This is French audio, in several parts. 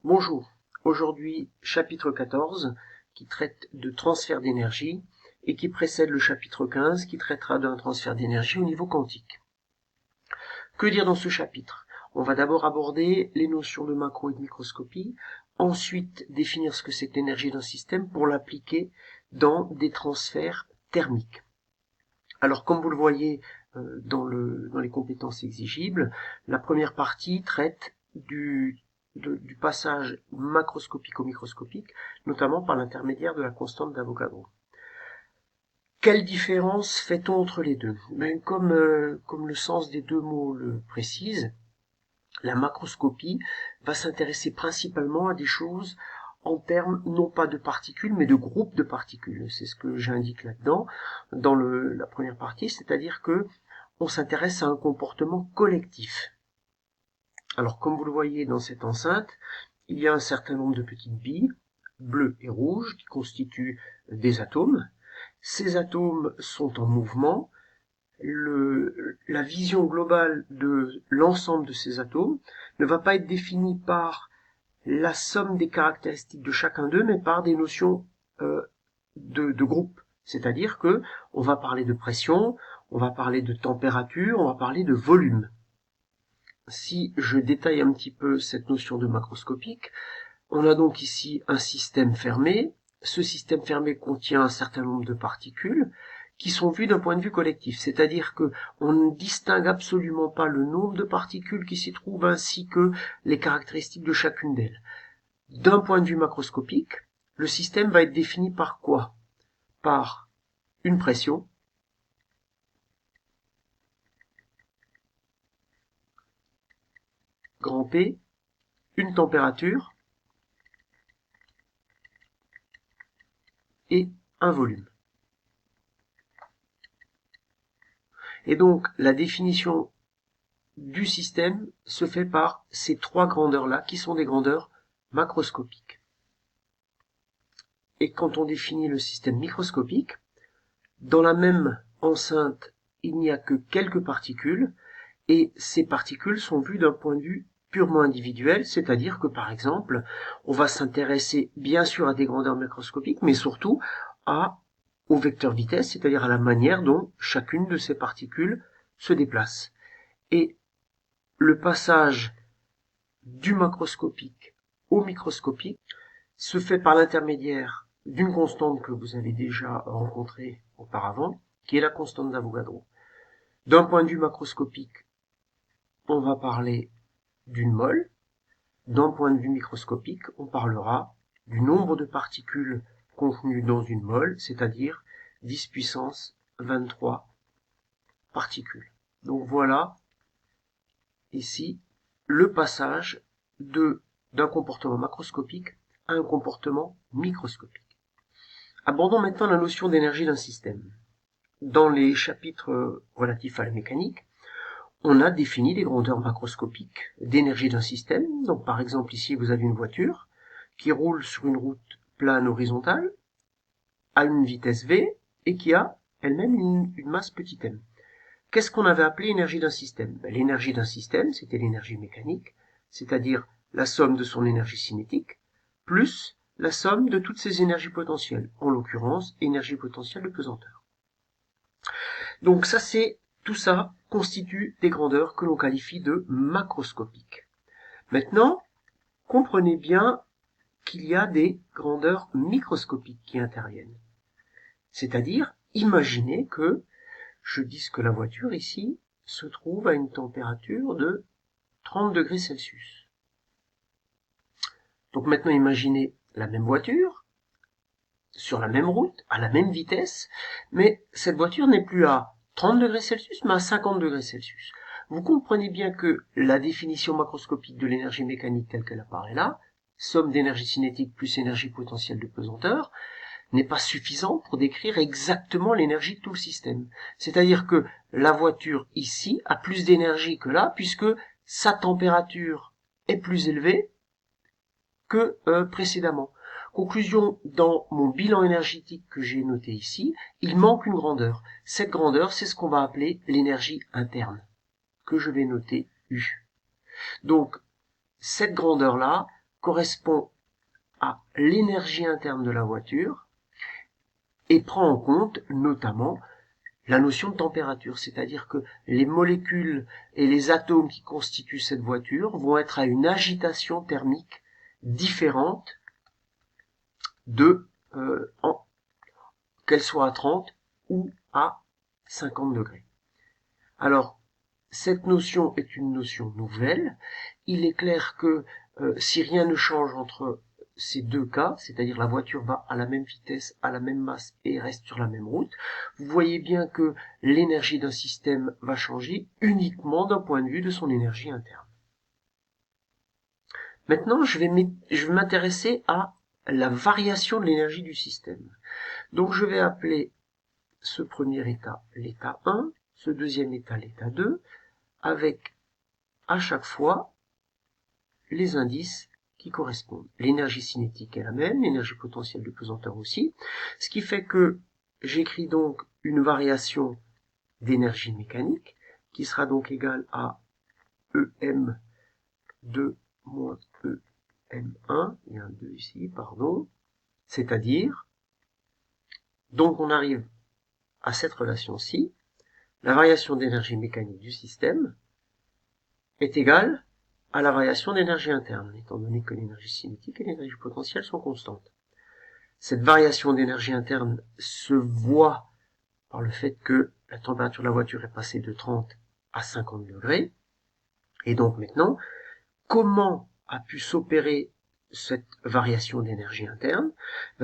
Bonjour, aujourd'hui chapitre 14 qui traite de transfert d'énergie et qui précède le chapitre 15 qui traitera d'un transfert d'énergie au niveau quantique. Que dire dans ce chapitre? On va d'abord aborder les notions de macro et de microscopie, ensuite définir ce que c'est que l'énergie d'un système pour l'appliquer dans des transferts thermiques. Alors comme vous le voyez dans les compétences exigibles, la première partie traite du passage macroscopique au microscopique, notamment par l'intermédiaire de la constante d'Avogadro. Quelle différence fait-on entre les deux? Comme le sens des deux mots le précise, la macroscopie va s'intéresser principalement à des choses en termes non pas de particules, mais de groupes de particules. C'est ce que j'indique là-dedans, dans la première partie, c'est-à-dire que on s'intéresse à un comportement collectif. Alors, comme vous le voyez dans cette enceinte, il y a un certain nombre de petites billes, bleues et rouges, qui constituent des atomes. Ces atomes sont en mouvement. La vision globale de l'ensemble de ces atomes ne va pas être définie par la somme des caractéristiques de chacun d'eux, mais par des notions de groupe. C'est-à-dire que on va parler de pression, on va parler de température, on va parler de volume. Si je détaille un petit peu cette notion de macroscopique, on a donc ici un système fermé. Ce système fermé contient un certain nombre de particules qui sont vues d'un point de vue collectif, c'est-à-dire que on ne distingue absolument pas le nombre de particules qui s'y trouvent ainsi que les caractéristiques de chacune d'elles. D'un point de vue macroscopique, le système va être défini par quoi? Par une pression, grand P, une température et un volume. Et donc, la définition du système se fait par ces trois grandeurs-là, qui sont des grandeurs macroscopiques. Et quand on définit le système microscopique, dans la même enceinte, il n'y a que quelques particules, et ces particules sont vues d'un point de vue purement individuel, c'est-à-dire que par exemple, on va s'intéresser bien sûr à des grandeurs macroscopiques, mais surtout au vecteur vitesse, c'est-à-dire à la manière dont chacune de ces particules se déplace. Et le passage du macroscopique au microscopique se fait par l'intermédiaire d'une constante que vous avez déjà rencontrée auparavant, qui est la constante d'Avogadro. D'un point de vue macroscopique, on va parler d'une mole. D'un point de vue microscopique, on parlera du nombre de particules contenues dans une mole, c'est-à-dire 10 puissance 23 particules. Donc voilà ici le passage d'un comportement macroscopique à un comportement microscopique. Abordons maintenant la notion d'énergie d'un système. Dans les chapitres relatifs à la mécanique, on a défini les grandeurs macroscopiques d'énergie d'un système. Donc par exemple ici vous avez une voiture qui roule sur une route plane horizontale à une vitesse v et qui a elle-même une masse petit m. Qu'est-ce qu'on avait appelé énergie d'un système? L'énergie d'un système, c'était l'énergie mécanique, c'est-à-dire la somme de son énergie cinétique, plus la somme de toutes ses énergies potentielles, en l'occurrence, énergie potentielle de pesanteur. Donc tout ça constitue des grandeurs que l'on qualifie de macroscopiques. Maintenant, comprenez bien qu'il y a des grandeurs microscopiques qui interviennent. C'est-à-dire, imaginez que je dise que la voiture ici se trouve à une température de 30 degrés Celsius. Donc maintenant imaginez la même voiture, sur la même route, à la même vitesse, mais cette voiture n'est plus à 30 degrés Celsius, mais à 50 degrés Celsius. Vous comprenez bien que la définition macroscopique de l'énergie mécanique telle qu'elle apparaît là, somme d'énergie cinétique plus énergie potentielle de pesanteur, n'est pas suffisante pour décrire exactement l'énergie de tout le système. C'est-à-dire que la voiture ici a plus d'énergie que là, puisque sa température est plus élevée que précédemment. Conclusion, dans mon bilan énergétique que j'ai noté ici, il manque une grandeur. Cette grandeur, c'est ce qu'on va appeler l'énergie interne, que je vais noter U. Donc, cette grandeur-là correspond à l'énergie interne de la voiture et prend en compte notamment la notion de température, c'est-à-dire que les molécules et les atomes qui constituent cette voiture vont être à une agitation thermique différente de qu'elle soit à 30 ou à 50 degrés. Alors, cette notion est une notion nouvelle. Il est clair que si rien ne change entre ces deux cas, c'est-à-dire la voiture va à la même vitesse, à la même masse et reste sur la même route, vous voyez bien que l'énergie d'un système va changer uniquement d'un point de vue de son énergie interne. Maintenant, je vais m'intéresser à la variation de l'énergie du système. Donc je vais appeler ce premier état l'état 1, ce deuxième état l'état 2, avec à chaque fois les indices qui correspondent. L'énergie cinétique est la même, l'énergie potentielle de pesanteur aussi, ce qui fait que j'écris donc une variation d'énergie mécanique qui sera donc égale à EM2 moins EM1, il y a un 2 ici, pardon, c'est-à-dire, donc on arrive à cette relation-ci, la variation d'énergie mécanique du système est égale à la variation d'énergie interne, étant donné que l'énergie cinétique et l'énergie potentielle sont constantes. Cette variation d'énergie interne se voit par le fait que la température de la voiture est passée de 30 à 50 degrés. Et donc maintenant, comment a pu s'opérer cette variation d'énergie interne?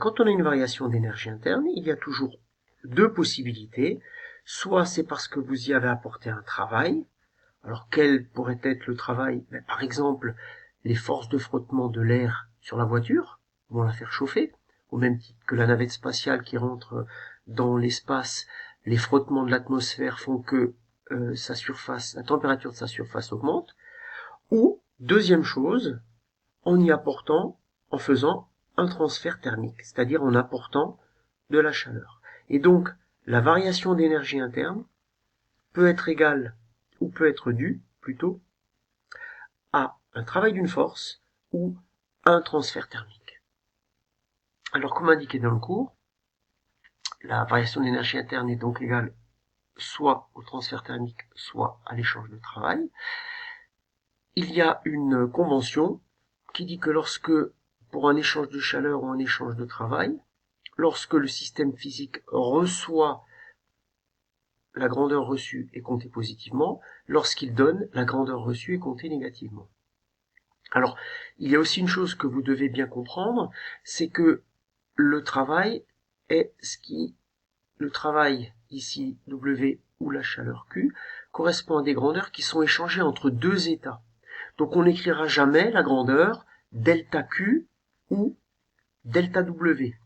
Quand on a une variation d'énergie interne, il y a toujours deux possibilités. Soit c'est parce que vous y avez apporté un travail. Alors quel pourrait être le travail? Par exemple, les forces de frottement de l'air sur la voiture vont la faire chauffer, au même titre que la navette spatiale qui rentre dans l'espace, les frottements de l'atmosphère font que la température de sa surface augmente. Ou, deuxième chose, en faisant un transfert thermique, c'est-à-dire en apportant de la chaleur. Et donc, la variation d'énergie interne peut être égale ou peut être due, plutôt, à un travail d'une force ou un transfert thermique. Alors, comme indiqué dans le cours, la variation d'énergie interne est donc égale soit au transfert thermique, soit à l'échange de travail. Il y a une convention qui dit que lorsque, pour un échange de chaleur ou un échange de travail, lorsque le système physique reçoit, la grandeur reçue est comptée positivement, lorsqu'il donne, la grandeur reçue est comptée négativement. Alors, il y a aussi une chose que vous devez bien comprendre, c'est que le travail est le travail ici W ou la chaleur Q correspond à des grandeurs qui sont échangées entre deux états. Donc on n'écrira jamais la grandeur delta Q ou delta W,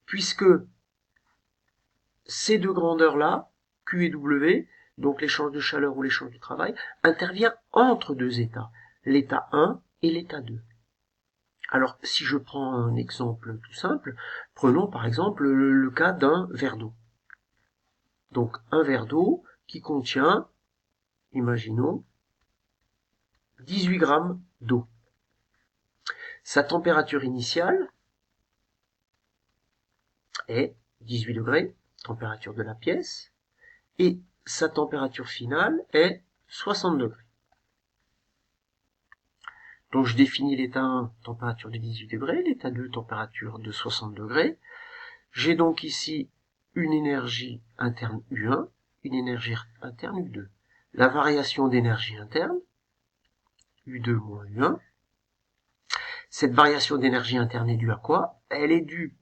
puisque ces deux grandeurs-là, Q et W, donc l'échange de chaleur ou l'échange de travail, intervient entre deux états, l'état 1 et l'état 2. Alors, si je prends un exemple tout simple, prenons par exemple le cas d'un verre d'eau. Donc, un verre d'eau qui contient, imaginons, 18 grammes d'eau. Sa température initiale est 18 degrés, température de la pièce, et sa température finale est 60 degrés. Donc je définis l'état 1, température de 18 degrés, l'état 2, température de 60 degrés. J'ai donc ici une énergie interne U1, une énergie interne U2. La variation d'énergie interne, U2 moins U1. Cette variation d'énergie interne est due à quoi? Elle est due,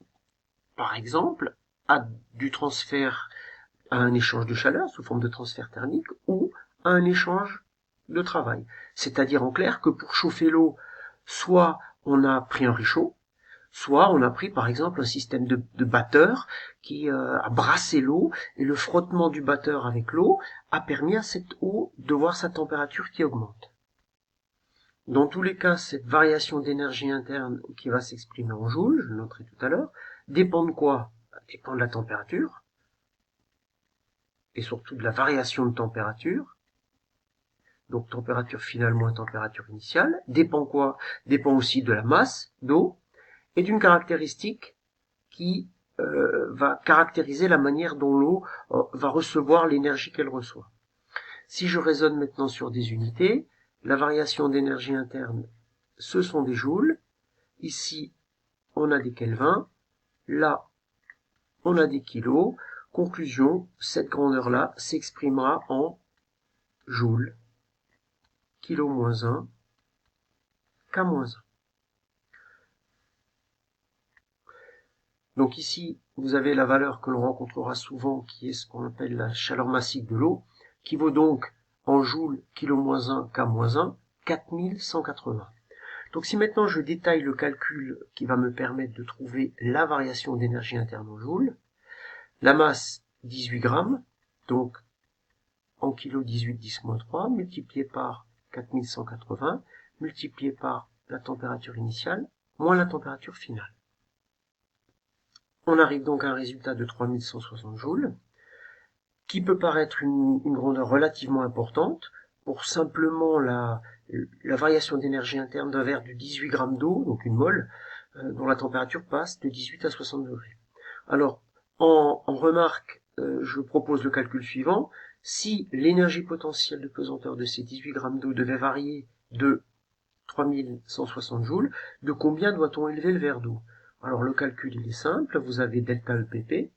par exemple, à du transfert, à un échange de chaleur sous forme de transfert thermique ou à un échange de travail. C'est-à-dire en clair que pour chauffer l'eau, soit on a pris un réchaud, soit on a pris par exemple un système de batteur qui a brassé l'eau et le frottement du batteur avec l'eau a permis à cette eau de voir sa température qui augmente. Dans tous les cas, cette variation d'énergie interne qui va s'exprimer en joules, je le noterai tout à l'heure, dépend de quoi? Dépend de la température et surtout de la variation de température donc température finale moins température initiale, dépend quoi? Dépend aussi de la masse d'eau et d'une caractéristique qui va caractériser la manière dont l'eau va recevoir l'énergie qu'elle reçoit. Si je raisonne maintenant sur des unités, la variation d'énergie interne, ce sont des joules. Ici, on a des kelvins. Là, on a des kilos. Conclusion, cette grandeur-là s'exprimera en joules. Kilo moins 1, K moins 1. Donc ici, vous avez la valeur que l'on rencontrera souvent, qui est ce qu'on appelle la chaleur massique de l'eau, qui vaut donc en joules kilo moins 1, K moins 1, 4180. Donc si maintenant je détaille le calcul qui va me permettre de trouver la variation d'énergie interne en joules, la masse 18 grammes, donc en kilo 18 10-3, multiplié par 4180, multiplié par la température initiale, moins la température finale. On arrive donc à un résultat de 3160 joules, qui peut paraître une grandeur relativement importante. Pour simplement la variation d'énergie interne d'un verre de 18 grammes d'eau, donc une mole, dont la température passe de 18 à 60 degrés. Alors, en remarque, je propose le calcul suivant. Si l'énergie potentielle de pesanteur de ces 18 grammes d'eau devait varier de 3160 joules, de combien doit-on élever le verre d'eau? Alors le calcul il est simple, vous avez delta EPP,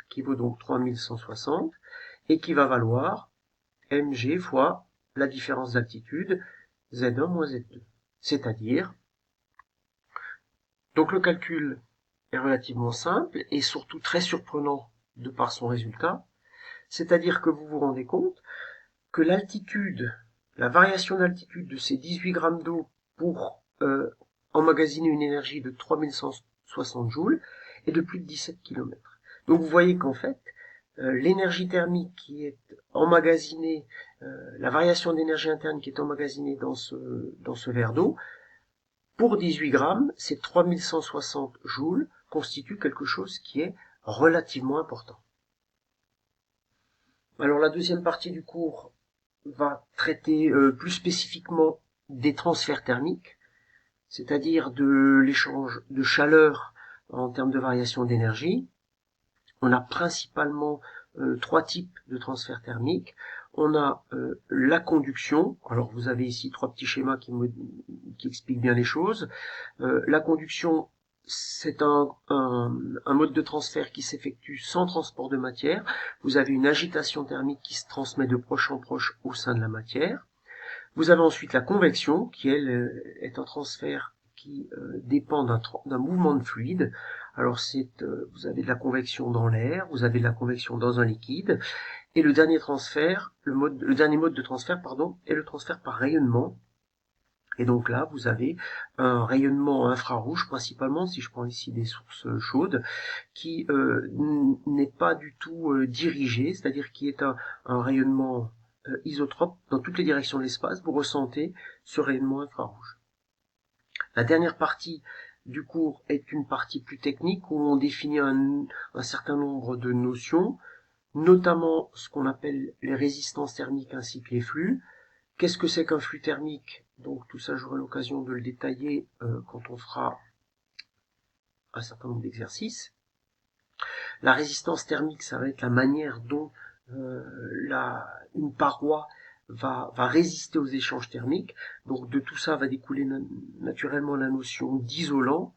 qui vaut donc 3160, et qui va valoir mg fois la différence d'altitude, Z1 moins Z2. C'est-à-dire, donc le calcul est relativement simple, et surtout très surprenant de par son résultat, c'est-à-dire que vous vous rendez compte que l'altitude, la variation d'altitude de ces 18 grammes d'eau pour emmagasiner une énergie de 3160 joules est de plus de 17 km. Donc vous voyez qu'en fait, l'énergie thermique qui est emmagasinée, la variation d'énergie interne qui est emmagasinée dans ce verre d'eau, pour 18 grammes, ces 3160 joules constituent quelque chose qui est relativement important. Alors la deuxième partie du cours va traiter plus spécifiquement des transferts thermiques, c'est-à-dire de l'échange de chaleur en termes de variation d'énergie. On a principalement trois types de transferts thermiques. On a la conduction. Alors vous avez ici trois petits schémas qui expliquent bien les choses. La conduction, c'est un mode de transfert qui s'effectue sans transport de matière. Vous avez une agitation thermique qui se transmet de proche en proche au sein de la matière. Vous avez ensuite la convection, qui elle est un transfert qui dépend d'un mouvement de fluide. Alors vous avez de la convection dans l'air, vous avez de la convection dans un liquide, et le dernier transfert, le dernier mode de transfert, est le transfert par rayonnement. Et donc là, vous avez un rayonnement infrarouge principalement, si je prends ici des sources chaudes, qui n'est pas du tout dirigé, c'est-à-dire qui est un rayonnement isotrope dans toutes les directions de l'espace. Vous ressentez ce rayonnement infrarouge. La dernière partie du cours est une partie plus technique où on définit un certain nombre de notions, notamment ce qu'on appelle les résistances thermiques ainsi que les flux. Qu'est-ce que c'est qu'un flux thermique? Donc tout ça, j'aurai l'occasion de le détailler quand on fera un certain nombre d'exercices. La résistance thermique, ça va être la manière dont une paroi va résister aux échanges thermiques. Donc de tout ça va découler naturellement la notion d'isolant.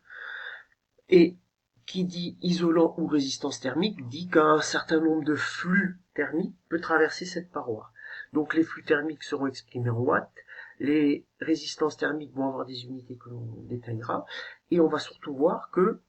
Et qui dit isolant ou résistance thermique dit qu'un certain nombre de flux thermiques peut traverser cette paroi. Donc les flux thermiques seront exprimés en watts, les résistances thermiques vont avoir des unités que l'on détaillera, et on va surtout voir que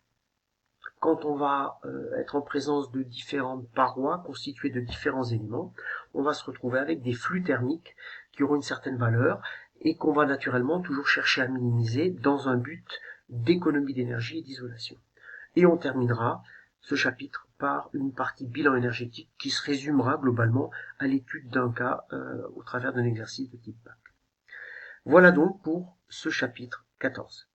quand on va être en présence de différentes parois constituées de différents éléments, on va se retrouver avec des flux thermiques qui auront une certaine valeur et qu'on va naturellement toujours chercher à minimiser dans un but d'économie d'énergie et d'isolation. Et on terminera ce chapitre par une partie bilan énergétique qui se résumera globalement à l'étude d'un cas au travers d'un exercice de type BAC. Voilà donc pour ce chapitre 14.